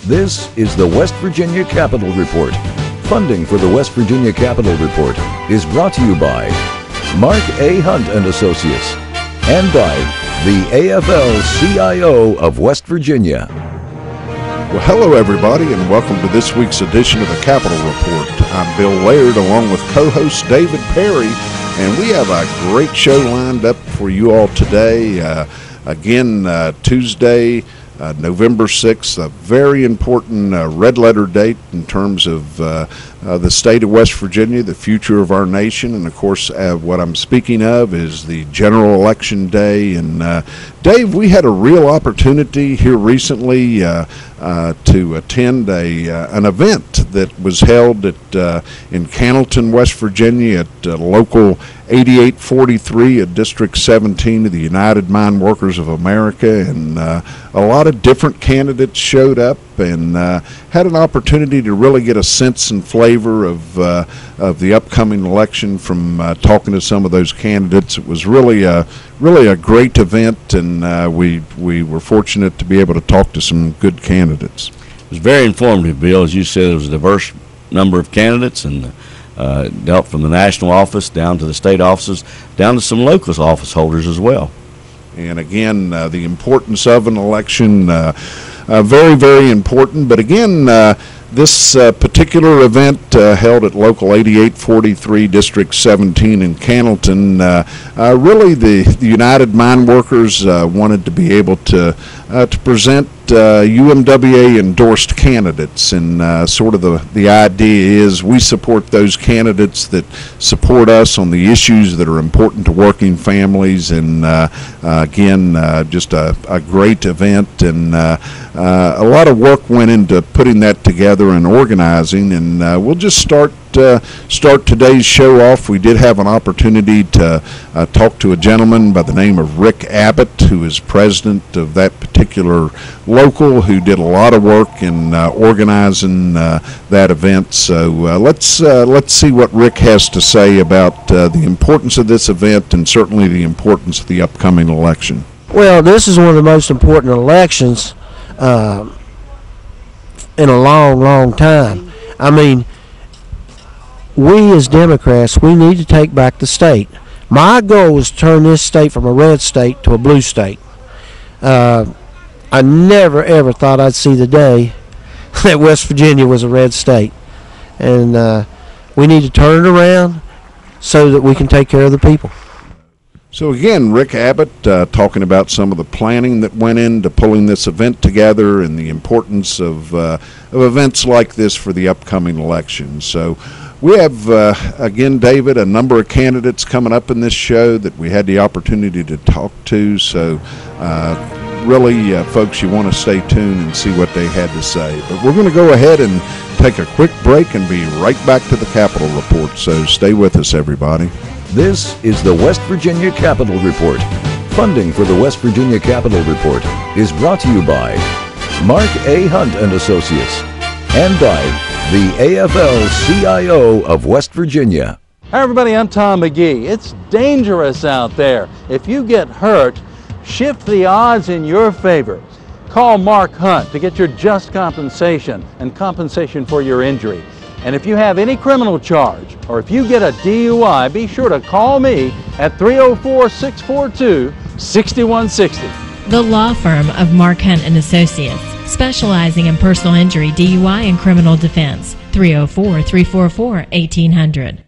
This is the West Virginia Capitol Report. Funding for the West Virginia Capitol Report is brought to you by Mark A. Hunt and Associates and by the AFL-CIO of West Virginia. Well, hello everybody, and welcome to this week's edition of the Capitol Report. I'm Bill Laird, along with co-host David Perry, and we have a great show lined up for you all today. Tuesday, November 6th, a very important red letter date in terms of the state of West Virginia, the future of our nation, and of course what I'm speaking of is the general election day. And Dave, we had a real opportunity here recently to attend an event that was held in Cannelton, West Virginia at local 8843 at District 17 of the United Mine Workers of America, and a lot of different candidates showed up and had an opportunity to really get a sense and flavor of the upcoming election from talking to some of those candidates. It was really a great event, and we were fortunate to be able to talk to some good candidates. It was very informative, Bill. As you said, it was a diverse number of candidates, and dealt from the national office down to the state offices, down to some local office holders as well. And again, the importance of an election, very, very important. But again, this particular event held at local 8843 District 17 in Cannelton, really the United Mine Workers wanted to be able to present UMWA endorsed candidates, and sort of the idea is we support those candidates that support us on the issues that are important to working families. And again, just a great event, and a lot of work went into putting that together and organizing. And we'll just start today's show off. We did have an opportunity to talk to a gentleman by the name of Rick Abbott, who is president of that particular local, who did a lot of work in organizing that event. So let's see what Rick has to say about the importance of this event, and certainly the importance of the upcoming election. Well, this is one of the most important elections in a long, long time. I mean, we as Democrats, we need to take back the state. My goal was to turn this state from a red state to a blue state. I never, ever thought I'd see the day that West Virginia was a red state. And we need to turn it around so that we can take care of the people. So again, Rick Abbott talking about some of the planning that went into pulling this event together and the importance of events like this for the upcoming election. So we have, again, David, a number of candidates coming up in this show that we had the opportunity to talk to. So really, folks, you want to stay tuned and see what they had to say. But we're going to go ahead and take a quick break and be right back to the Capitol Report. So stay with us, everybody. This is the West Virginia Capitol Report. Funding for the West Virginia Capitol Report is brought to you by Mark A. Hunt and Associates and by the AFL-CIO of West Virginia. Hi everybody, I'm Tom McGee. It's dangerous out there. If you get hurt, shift the odds in your favor. Call Mark Hunt to get your just compensation and compensation for your injury. And if you have any criminal charge, or if you get a DUI, be sure to call me at 304-642-6160. The law firm of Mark Hunt and Associates, specializing in personal injury, DUI, and criminal defense. 304-344-1800.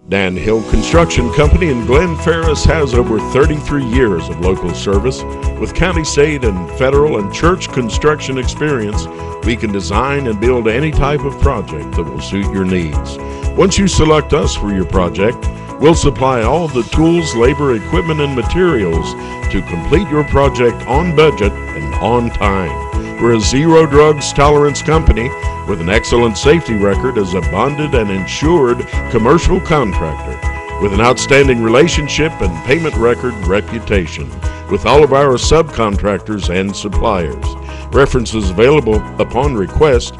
Dan Hill Construction Company in Glen Ferris has over 33 years of local service. With county, state, and federal and church construction experience, we can design and build any type of project that will suit your needs. Once you select us for your project, we'll supply all the tools, labor, equipment, and materials to complete your project on budget and on time. We're a zero drugs tolerance company with an excellent safety record as a bonded and insured commercial contractor, with an outstanding relationship and payment record reputation with all of our subcontractors and suppliers. References available upon request.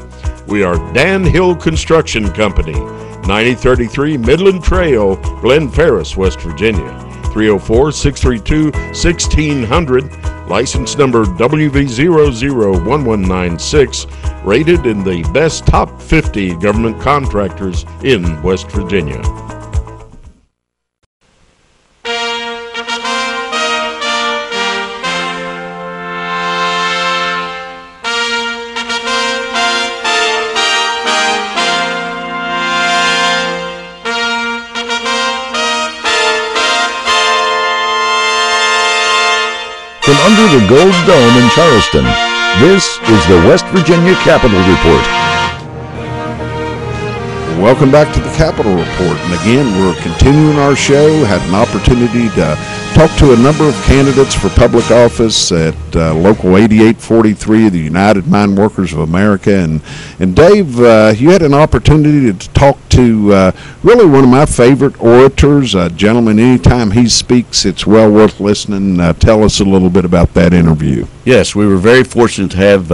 We are Dan Hill Construction Company, 9033 Midland Trail, Glen Ferris, West Virginia. 304-632-1600. License number WV0011196, rated in the best top 50 government contractors in West Virginia. From under the Gold Dome in Charleston, this is the West Virginia Capitol Report. Welcome back to the Capitol Report. And again, we're continuing our show. Had an opportunity to talk to a number of candidates for public office at Local 8843, the United Mine Workers of America. And Dave, you had an opportunity to talk to really one of my favorite orators, a gentleman. Anytime he speaks, it's well worth listening. Tell us a little bit about that interview. Yes, we were very fortunate to have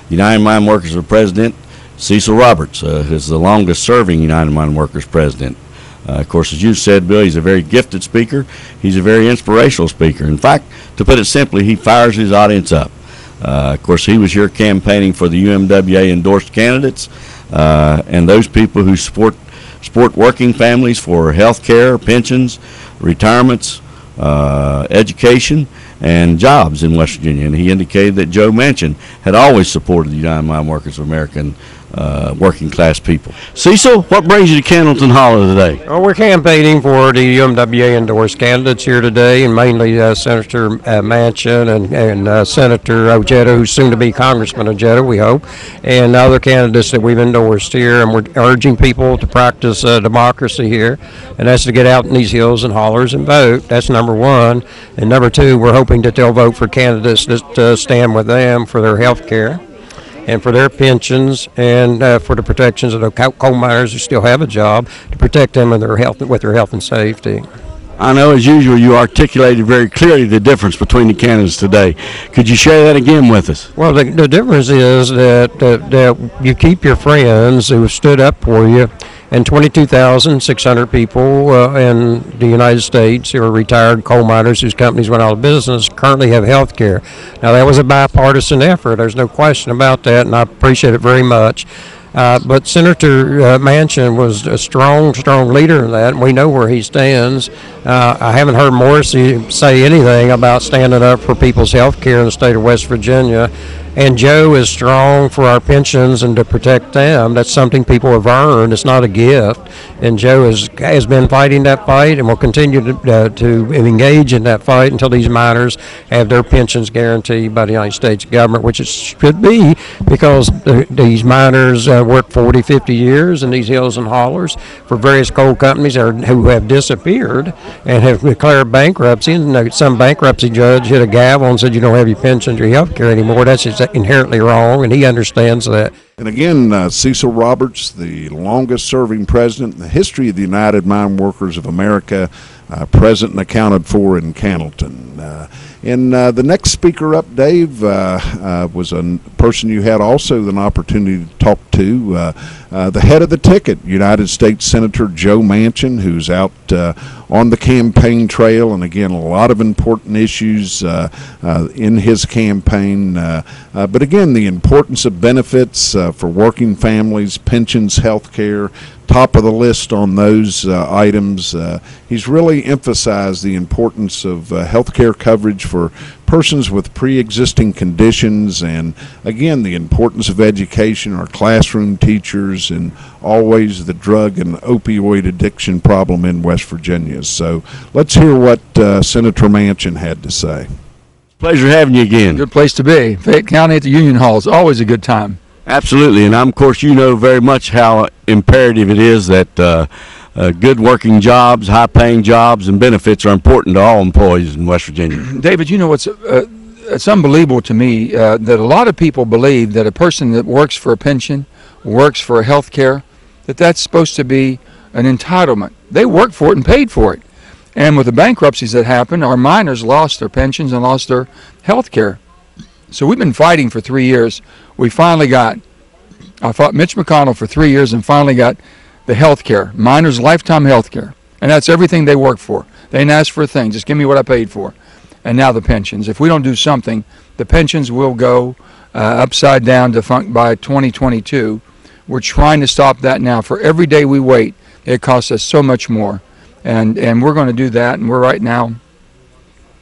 United Mine Workers of President Cecil Roberts, who's the longest-serving United Mine Workers president. Of course, as you said, Bill, he's a very gifted speaker. He's a very inspirational speaker. In fact, to put it simply, he fires his audience up. Of course, he was here campaigning for the UMWA-endorsed candidates and those people who support working families for health care, pensions, retirements, education, and jobs in West Virginia. And he indicated that Joe Manchin had always supported the United Mine Workers of America and working class people. Cecil, what brings you to Cannelton Hollow today? Well, we're campaigning for the UMWA endorsed candidates here today, and mainly Senator Manchin and Senator Ojeda, who's soon to be Congressman Ojeda, we hope, and other candidates that we've endorsed here. And we're urging people to practice democracy here, and that's to get out in these hills and hollers and vote. That's number one. And number two, we're hoping that they'll vote for candidates that stand with them for their health care and for their pensions and for the protections of the coal miners who still have a job, to protect them and their health, with their health and safety. I know, as usual, you articulated very clearly the difference between the candidates today. Could you share that again with us? Well, the difference is that you keep your friends who have stood up for you, and 22,600 people in the United States who are retired coal miners whose companies went out of business currently have health care. Now, that was a bipartisan effort. There's no question about that, and I appreciate it very much. But Senator Manchin was a strong leader in that, and we know where he stands. I haven't heard Morrissey say anything about standing up for people's health care in the state of West Virginia. And Joe is strong for our pensions and to protect them. That's something people have earned. It's not a gift. And Joe has been fighting that fight and will continue to engage in that fight until these miners have their pensions guaranteed by the United States government, which it should be, because these miners work 40, 50 years in these hills and hollers for various coal companies who have disappeared and have declared bankruptcy. And some bankruptcy judge hit a gavel and said, you don't have your pensions or your health care anymore. That's just inherently wrong, and he understands that. And again, Cecil Roberts, the longest-serving president in the history of the United Mine Workers of America, present and accounted for in Cannelton. And the next speaker up, Dave, was a person you had also an opportunity to talk to, the head of the ticket, United States Senator Joe Manchin, who's out on the campaign trail, and again, a lot of important issues in his campaign. But again, the importance of benefits for working families, pensions, health care, top of the list on those items. He's really emphasized the importance of health care coverage for persons with pre-existing conditions, and again, the importance of education, our classroom teachers, and always the drug and opioid addiction problem in West Virginia. So let's hear what Senator Manchin had to say. Pleasure having you again. Good place to be. Fayette County at the Union Hall is always a good time. Absolutely, and of course, you know very much how imperative it is that good working jobs, high-paying jobs, and benefits are important to all employees in West Virginia. David, you know what's it's unbelievable to me that a lot of people believe that a person that works for a pension, works for health care, that's supposed to be an entitlement. They work for it and paid for it. And with the bankruptcies that happened, our miners lost their pensions and lost their health care. So we've been fighting for 3 years. We finally got, I fought Mitch McConnell for 3 years and finally got the health care, miners' lifetime health care. And that's everything they work for. They didn't ask for a thing, just give me what I paid for. and now the pensions. If we don't do something, the pensions will go upside down, defunct by 2022. We're trying to stop that now. For every day we wait, it costs us so much more. And we're going to do that, and we're right now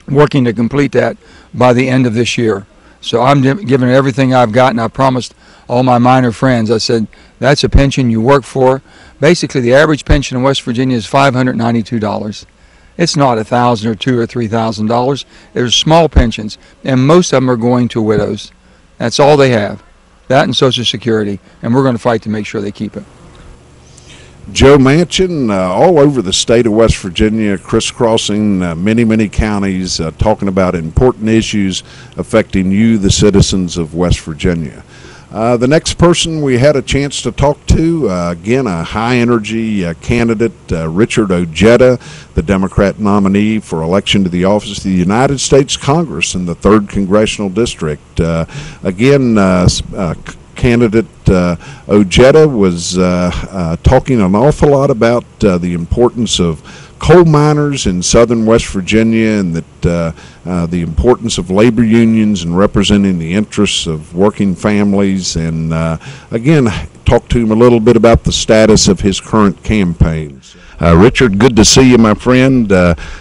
working to complete that by the end of this year. So I'm giving it everything I've got, and I promised all my miner friends, I said, that's a pension you work for. Basically, the average pension in West Virginia is $592. It's not $1,000 or $2,000 or $3,000. There's small pensions, and most of them are going to widows. That's all they have, that and Social Security, and we're going to fight to make sure they keep it. Joe Manchin, all over the state of West Virginia, crisscrossing many counties, talking about important issues affecting you, the citizens of West Virginia. The next person we had a chance to talk to, again, a high-energy candidate, Richard Ojeda, the Democrat nominee for election to the office of the United States Congress in the 3rd Congressional District. Candidate Ojeda was talking an awful lot about the importance of coal miners in southern West Virginia, and that the importance of labor unions and representing the interests of working families, and again, talk to him a little bit about the status of his current campaigns. Richard, good to see you, my friend.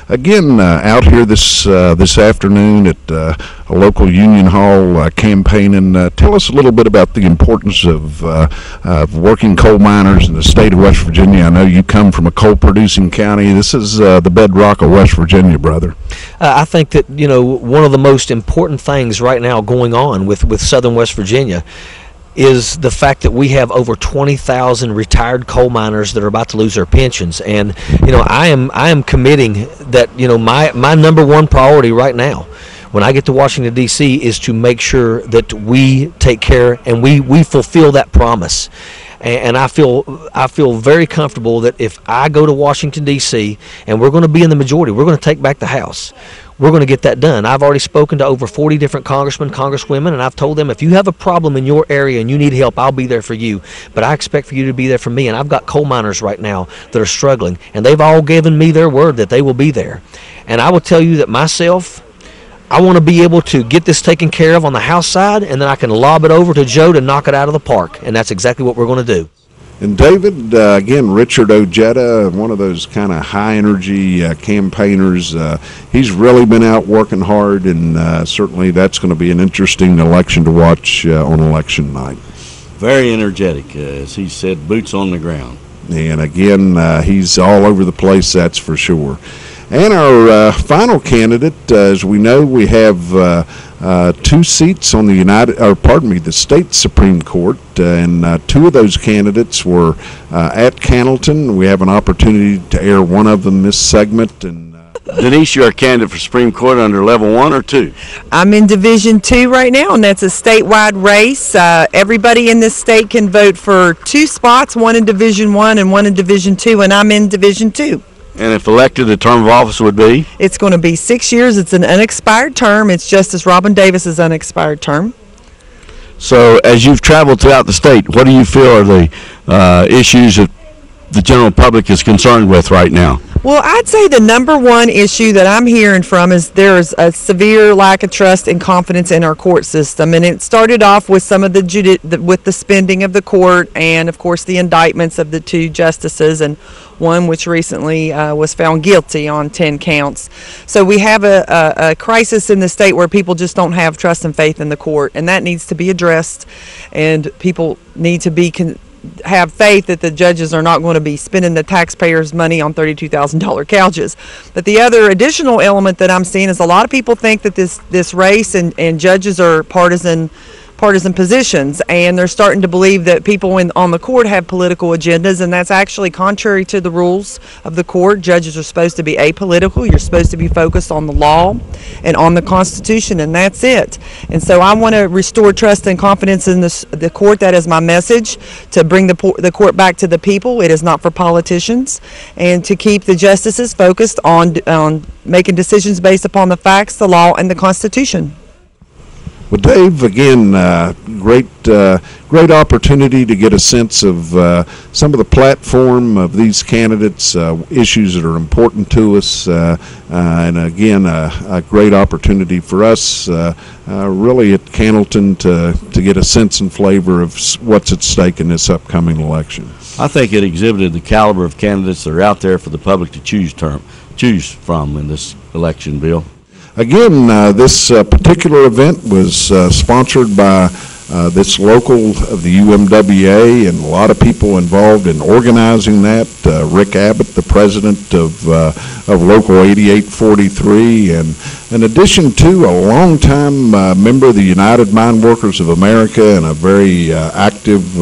Again, out here this afternoon at a local union hall campaigning. Tell us a little bit about the importance of working coal miners in the state of West Virginia. I know you come from a coal-producing county. This is the bedrock of West Virginia, brother. I think that, one of the most important things right now going on with southern West Virginia is the fact that we have over 20,000 retired coal miners that are about to lose their pensions. And I am committing that my number one priority right now when I get to Washington, D.C. is to make sure that we take care and we fulfill that promise. And I feel very comfortable that if I go to Washington, D.C., and we're going to be in the majority, we're going to take back the House. We're going to get that done. I've already spoken to over 40 different congressmen, congresswomen, and I've told them if you have a problem in your area and you need help, I'll be there for you. But I expect for you to be there for me. And I've got coal miners right now that are struggling, and they've all given me their word that they will be there. And I will tell you that myself, I want to be able to get this taken care of on the House side, and then I can lob it over to Joe to knock it out of the park. And that's exactly what we're going to do. And David, again, Richard Ojeda, one of those kind of high-energy campaigners. He's really been out working hard, and certainly that's going to be an interesting election to watch on election night. Very energetic, as he said, boots on the ground. And again, he's all over the place, that's for sure. And our final candidate, as we know, we have 2 seats on the state Supreme Court, and 2 of those candidates were at Cannelton. We have an opportunity to air one of them this segment. And Denise, you're a candidate for Supreme Court under level 1 or 2? I'm in Division 2 right now, and that's a statewide race. Everybody in this state can vote for 2 spots, one in Division 1 and one in Division 2, and I'm in Division 2. And if elected, the term of office would be? It's going to be 6 years. It's an unexpired term. It's Justice Robin Davis's unexpired term. So as you've traveled throughout the state, what do you feel are the issues that the general public is concerned with right now? Well, I'd say the number one issue that I'm hearing from is there's a severe lack of trust and confidence in our court system, and it started off with some of with the spending of the court, and of course the indictments of the 2 justices, and one which recently was found guilty on 10 counts. So we have a crisis in the state where people just don't have trust and faith in the court, and that needs to be addressed, and people need to have faith that the judges are not going to be spending the taxpayers' money on $32,000 couches. But the other additional element that I'm seeing is a lot of people think that this race and judges are partisan positions, and they're starting to believe that people on the court have political agendas, and that's actually contrary to the rules of the court. Judges are supposed to be apolitical. You're supposed to be focused on the law and on the Constitution, and that's it. And so I want to restore trust and confidence in the court. That is my message, to bring the court back to the people. It is not for politicians, and to keep the justices focused on making decisions based upon the facts, the law, and the Constitution. Well, Dave, again, great opportunity to get a sense of some of the platform of these candidates, issues that are important to us, and again, a great opportunity for us really at Cannelton to get a sense and flavor of what's at stake in this upcoming election. I think it exhibited the caliber of candidates that are out there for the public to choose from in this election, Bill. Again, this particular event was sponsored by this local of the UMWA, and a lot of people involved in organizing that. Rick Abbott, the president of Local 8843, and in addition to a longtime member of the United Mine Workers of America and a very active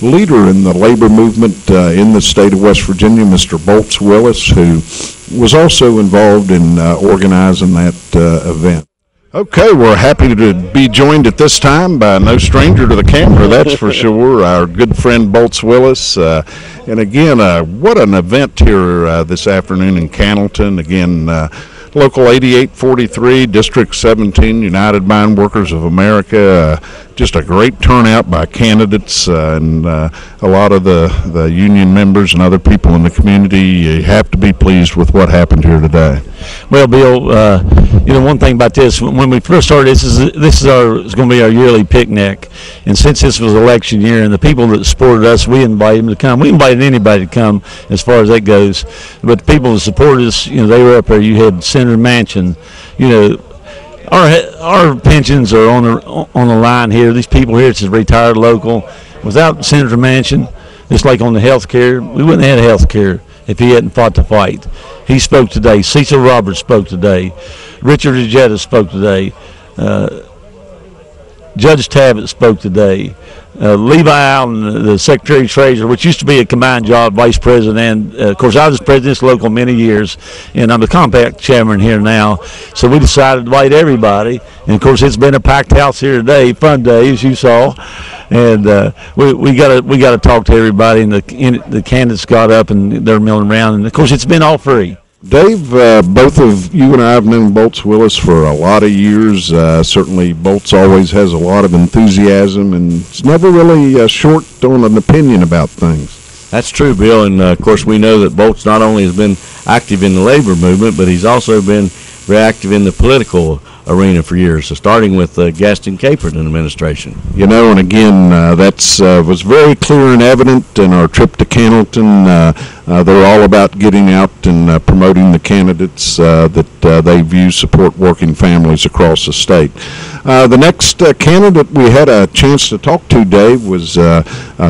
leader in the labor movement in the state of West Virginia, Mr. Bolts Willis, who was also involved in organizing that event. Okay, we're happy to be joined at this time by no stranger to the camera, that's for sure, our good friend Bolts Willis. And again, what an event here this afternoon in Cannelton. Again, Local 8843, District 17, United Mine Workers of America. Just a great turnout by candidates and a lot of the union members and other people in the community. You have to be pleased with what happened here today. Well, Bill, one thing about this, when we first started, it's going to be our yearly picnic, and since this was election year and the people that supported us, we invited them to come. We invited anybody to come as far as that goes, but the people that supported us, they were up there. You had Senator Manchin, Our pensions are on the line here. These people here, it's a retired local. Without Senator Manchin, it's like on the health care. We wouldn't have had health care if he hadn't fought the fight. He spoke today. Cecil Roberts spoke today. Richard Ojeda spoke today. Judge Tabbitt spoke today. Levi Allen, the Secretary Treasurer, which used to be a combined job, Vice President, and of course I was President of this local many years, and I'm the compact chairman here now. So we decided to invite everybody, and of course it's been a packed house here today, fun day as you saw, and we got to talk to everybody, and the candidates got up and they're milling around, and of course it's been all free. Dave, both of you and I have known Bolts Willis for a lot of years. Certainly Bolts always has a lot of enthusiasm and it's never really short on an opinion about things. That's true, Bill, and of course we know that Bolts not only has been active in the labor movement, but he's also been very active in the political arena for years, so starting with Gaston Caperton administration. And again, that's was very clear and evident in our trip to Cannelton. They're all about getting out and promoting the candidates that they view support working families across the state. The next candidate we had a chance to talk to, Dave, was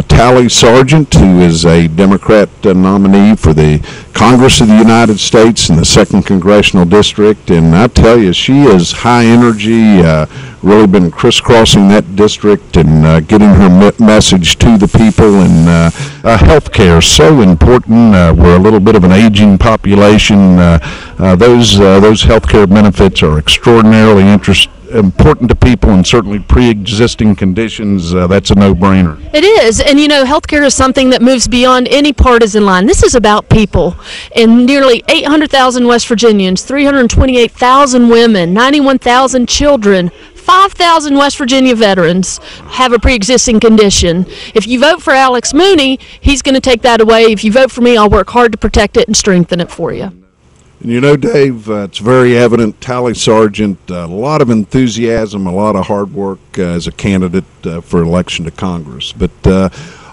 Tally Sargent, who is a Democrat nominee for the Congress of the United States in the 2nd Congressional District, and I tell you, she is high energy, really been crisscrossing that district and getting her message to the people. And health care is so important. We're a little bit of an aging population. Those health care benefits are extraordinarily important to people, and certainly pre-existing conditions, that's a no-brainer. It is, and healthcare is something that moves beyond any partisan line. This is about people, and nearly 800,000 West Virginians, 328,000 women, 91,000 children, 5,000 West Virginia veterans have a pre-existing condition. If you vote for Alex Mooney, he's going to take that away. If you vote for me, I'll work hard to protect it and strengthen it for you. And Dave, it's very evident, Tally Sargent, a lot of enthusiasm, a lot of hard work as a candidate for election to Congress. But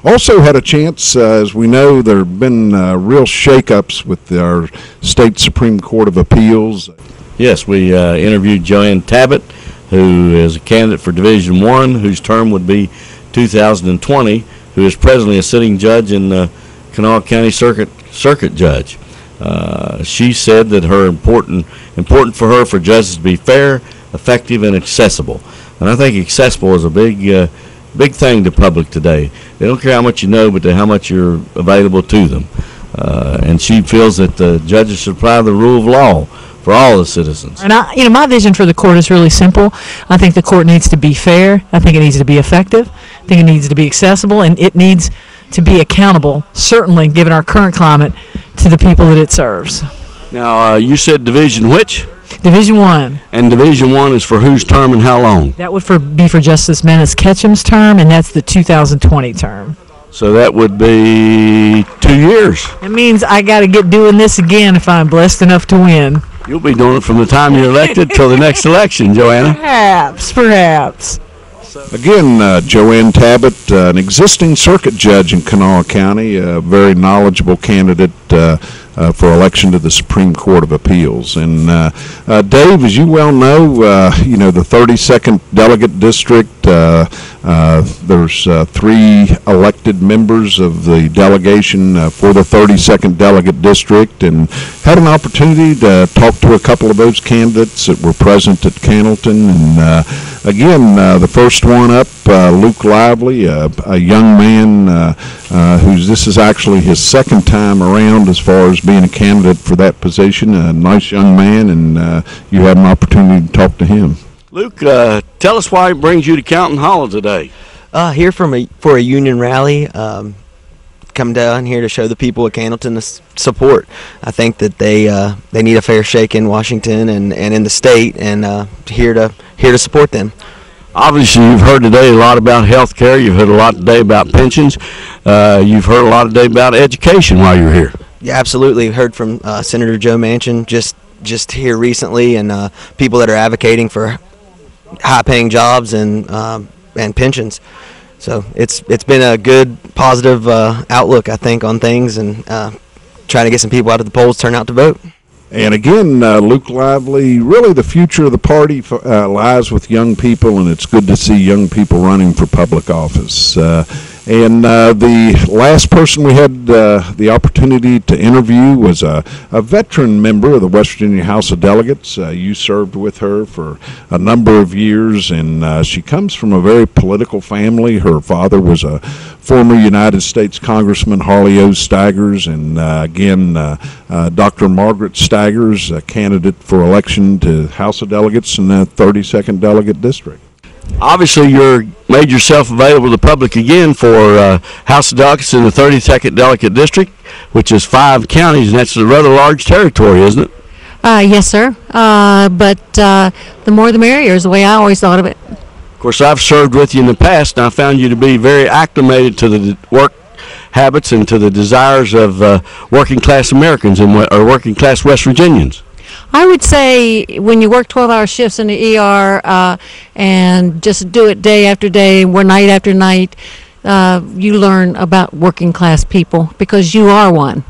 also had a chance, as we know, there have been real shakeups with our state Supreme Court of Appeals. Yes, we interviewed Joanne Tabbitt, who is a candidate for Division 1, whose term would be 2020, who is presently a sitting judge in the Kanawha County Circuit Judge. She said that important for her for judges to be fair, effective, and accessible. And I think accessible is a big thing to public today. They don't care how much you know, but how much you're available to them. And she feels that the judges should apply the rule of law for all the citizens. And my vision for the court is really simple. I think the court needs to be fair. I think it needs to be effective. I think it needs to be accessible, and it needs to be accountable, certainly given our current climate, to the people that it serves. Now, you said Division which? Division 1. And Division 1 is for whose term and how long? That would be for Justice Menace Ketchum's term, and that's the 2020 term. So that would be 2 years. That means I got to get doing this again if I'm blessed enough to win. You'll be doing it from the time you're elected till the next election, Joanna. Perhaps. Again, Joanne Tabbitt, an existing circuit judge in Kanawha County, a very knowledgeable candidate for election to the Supreme Court of Appeals. And Dave, as you well know, the 32nd delegate district, there's 3 elected members of the delegation for the 32nd delegate district, and had an opportunity to talk to a couple of those candidates that were present at Cannelton. And again, the first one up, Luke Lively, a young man this is actually his second time around as far as being a candidate for that position. A nice young man, and you had an opportunity to talk to him. Luke, tell us why it brings you to Cannelton Hall today. Here for a union rally. Come down here to show the people of Cannelton the support. I think that they need a fair shake in Washington and in the state, and here to support them. Obviously, you've heard today a lot about health care. You've heard a lot today about pensions. You've heard a lot today about education while you're here. Yeah, absolutely. Heard from Senator Joe Manchin just here recently, and people that are advocating for high-paying jobs and pensions. So it's been a good, positive outlook, I think, on things, and trying to get some people out of the polls, turn out to vote. And again, Luke Lively, really the future of the party lies with young people, and it's good to see young people running for public office. And the last person we had the opportunity to interview was a veteran member of the West Virginia House of Delegates. You served with her for a number of years, and she comes from a very political family. Her father was a former United States Congressman, Harley O. Staggers, and again, Dr. Margaret Staggers, a candidate for election to House of Delegates in the 32nd Delegate District. Obviously, you made yourself available to the public again for House of Delegates in the 32nd Delegate District, which is 5 counties, and that's a rather large territory, isn't it? Yes, sir. But the more the merrier is the way I always thought of it. Of course, I've served with you in the past, and I found you to be very acclimated to the work habits and to the desires of working-class Americans or working-class West Virginians. I would say when you work 12-hour shifts in the ER and just do it day after day, night after night, you learn about working-class people because you are one.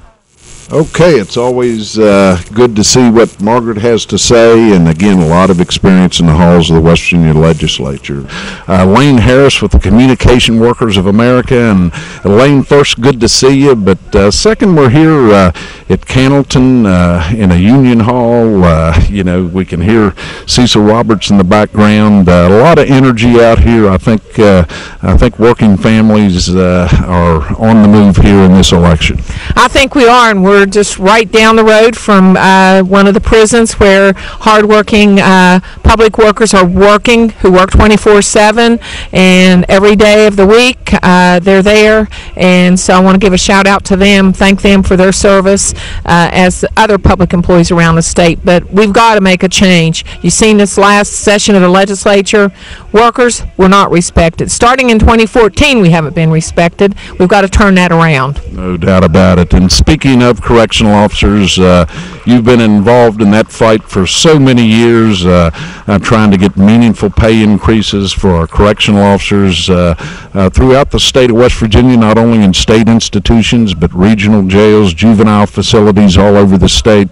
Okay, it's always good to see what Margaret has to say, and again, a lot of experience in the halls of the West Virginia Legislature. Lane Harris with the Communication Workers of America, and Lane, first, good to see you, but second, we're here at Cannelton in a union hall. We can hear Cecil Roberts in the background. A lot of energy out here. I think working families are on the move here in this election. I think we are, and we're just right down the road from one of the prisons where hardworking public workers are working, who work 24/7, and every day of the week they're there. And so I want to give a shout out to them, thank them for their service as other public employees around the state. But we've got to make a change. You've seen this last session of the legislature, workers were not respected. Starting in 2014, we haven't been respected. We've got to turn that around. No doubt about it. And speaking of correctional officers, you've been involved in that fight for so many years, trying to get meaningful pay increases for our correctional officers throughout the state of West Virginia, not only in state institutions, but regional jails, juvenile facilities all over the state.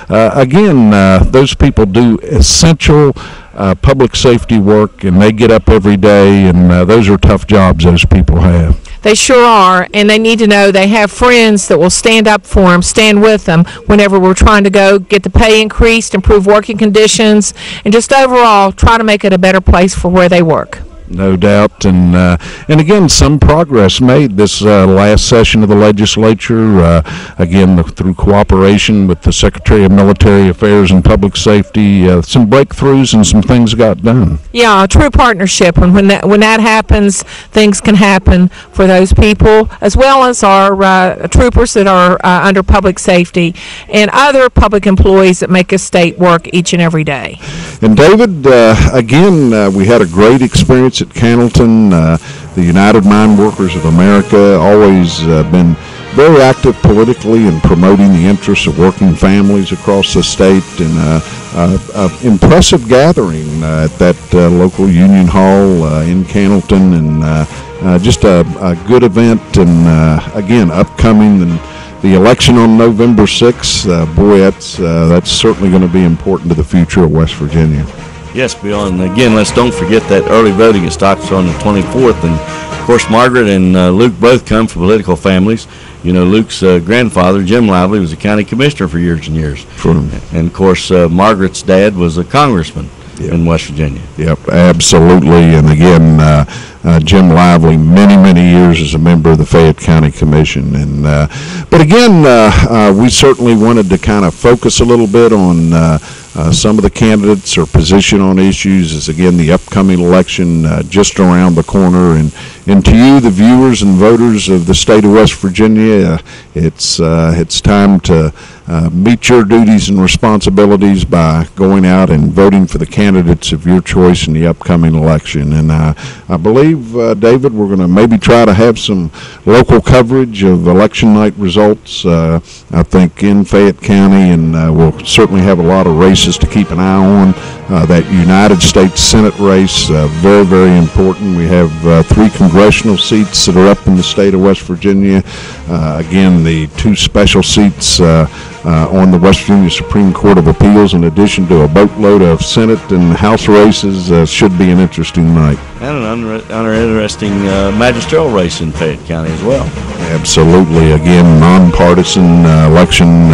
Again, those people do essential public safety work, and they get up every day, and those are tough jobs those people have. They sure are, and they need to know they have friends that will stand up for them, stand with them whenever we're trying to go get the pay increased, improve working conditions, and just overall try to make it a better place for where they work. No doubt, and again, some progress made this last session of the legislature. Again, through cooperation with the Secretary of Military Affairs and Public Safety, some breakthroughs and some things got done. Yeah, a true partnership. And when that happens, things can happen for those people, as well as our troopers that are under public safety and other public employees that make a state work each and every day. And David, again, we had a great experience at Cannelton. The United Mine Workers of America always been very active politically in promoting the interests of working families across the state, and impressive gathering at that local union hall in Cannelton, and just a good event. And again, upcoming and the election on November 6th, boy, that's certainly going to be important to the future of West Virginia. Yes, Bill, and again, let's don't forget that early voting starts on the 24th, and of course Margaret and Luke both come from political families. You know, Luke's grandfather, Jim Lively, was a county commissioner for years and years. Sure. And of course, Margaret's dad was a congressman in West Virginia. Yep, absolutely. And again, Jim Lively, many years as a member of the Fayette County Commission. And but again, we certainly wanted to kind of focus a little bit on some of the candidates or position on issues, as again the upcoming election just around the corner. And to you, the viewers and voters of the state of West Virginia, it's time to meet your duties and responsibilities by going out and voting for the candidates of your choice in the upcoming election. And I believe, David, we're going to maybe try to have some local coverage of election night results, I think, in Fayette County, and we'll certainly have a lot of races to keep an eye on. That United States Senate race, very important. We have 3 congressional seats that are up in the state of West Virginia. Again, the 2 special seats on the West Virginia Supreme Court of Appeals, in addition to a boatload of Senate and House races, should be an interesting night. And an interesting magisterial race in Fayette County as well. Absolutely. Again, nonpartisan election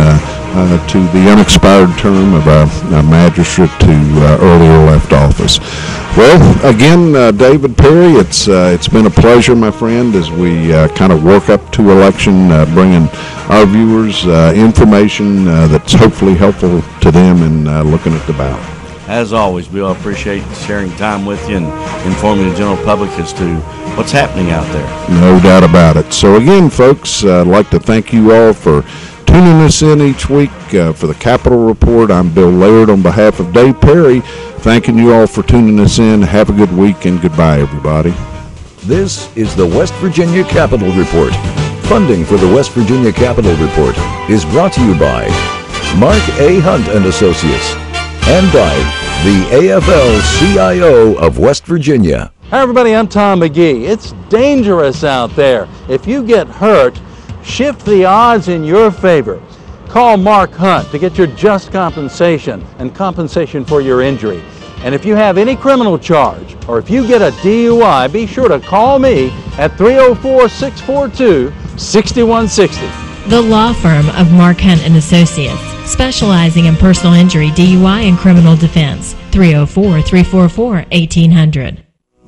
to the unexpired term of a magistrate to earlier left office. Well, again, David Perry, it's been a pleasure, my friend, as we kind of work up to election, bringing our viewers information that's hopefully helpful to them in looking at the ballot. As always, Bill, I appreciate sharing time with you and informing the general public as to what's happening out there. No doubt about it. So again, folks, I'd like to thank you all for tuning us in each week for the Capitol Report. I'm Bill Laird on behalf of Dave Perry, thanking you all for tuning us in. Have a good week, and goodbye, everybody. This is the West Virginia Capitol Report. Funding for the West Virginia Capitol Report is brought to you by Mark A. Hunt and Associates and by the AFL-CIO of West Virginia. Hi everybody, I'm Tom McGee. It's dangerous out there. If you get hurt, shift the odds in your favor. Call Mark Hunt to get your just compensation and compensation for your injury. And if you have any criminal charge or if you get a DUI, be sure to call me at 304-642-6160. The law firm of Mark Hunt and Associates, specializing in personal injury, DUI, and criminal defense. 304-344-1800.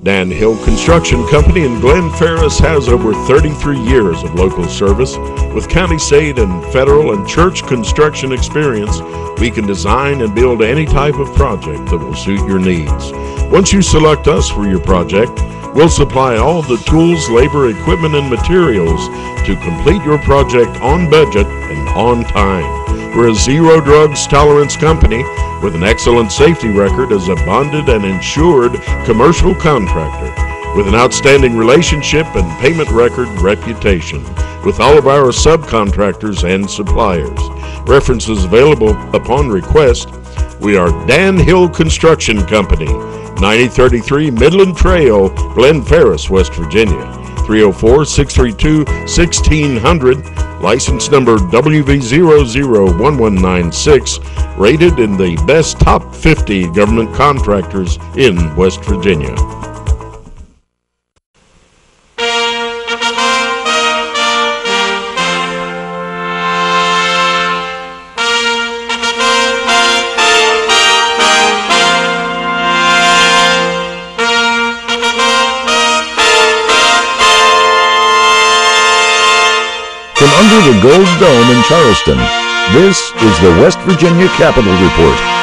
Dan Hill Construction Company in Glen Ferris has over 33 years of local service. With county, state, and federal and church construction experience, we can design and build any type of project that will suit your needs. Once you select us for your project, we'll supply all the tools, labor, equipment, and materials to complete your project on budget and on time. We're a zero drugs tolerance company with an excellent safety record as a bonded and insured commercial contractor with an outstanding relationship and payment record reputation with all of our subcontractors and suppliers. References available upon request. We are Dan Hill Construction Company, 9033 Midland Trail, Glen Ferris, West Virginia. 304-632-1600. License number WV001196, rated in the best top 50 government contractors in West Virginia. under the Gold Dome in Charleston. This is the West Virginia Capitol Report.